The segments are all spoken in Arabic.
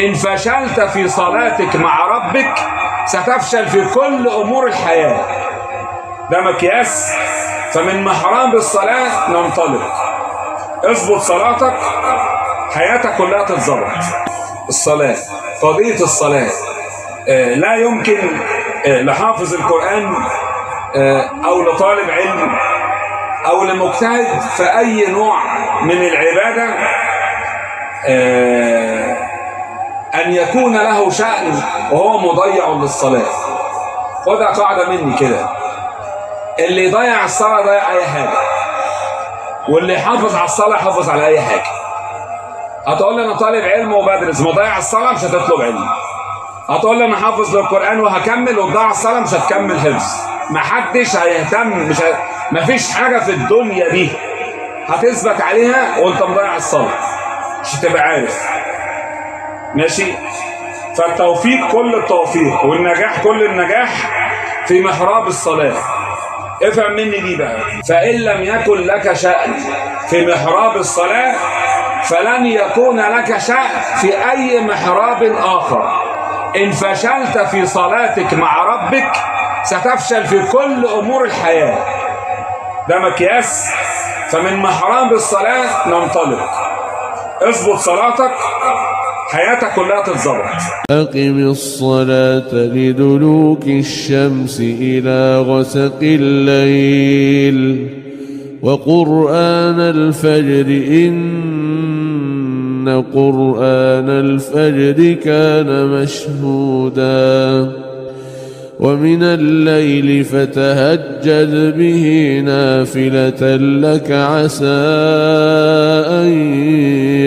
إن فشلت في صلاتك مع ربك ستفشل في كل أمور الحياة. ده مقياس. فمن محراب الصلاة ننطلق. اظبط صلاتك حياتك كلها تتظبط. الصلاة، قضية الصلاة لا يمكن لحافظ القرآن أو لطالب علم أو لمجتهد في أي نوع من العبادة أن يكون له شأن وهو مضيع للصلاة. خدها قاعدة مني كده، اللي يضيع الصلاة ضيع أي حاجة، واللي يحافظ على الصلاة يحافظ على أي حاجة. هتقول لي أنا طالب علم وبدرس، مضيع الصلاة مش هتطلب علم. هتقول لي أنا حافظ للقرآن وهكمل، وتضيع الصلاة مش هتكمل حفظ. محدش هيهتم، مفيش حاجة في الدنيا دي هتثبت عليها وانت مضيع الصلاة، مش هتبقى عارف. ماشي؟ فالتوفيق كل التوفيق والنجاح كل النجاح في محراب الصلاة. افهم مني دي بقى. فإن لم يكن لك شأن في محراب الصلاة فلن يكون لك شأن في أي محراب آخر. إن فشلت في صلاتك مع ربك ستفشل في كل أمور الحياة. ده مقياس. فمن محراب الصلاة ننطلق. اظبط صلاتك حياتك كلها تتظبط. أقم الصلاة لدلوك الشمس إلى غسق الليل وقرآن الفجر إن قرآن الفجر كان مشهودا ومن الليل فتهجد به نافلة لك عسى أن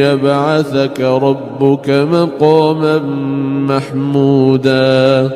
يبعثك ربك مقاما محمودا.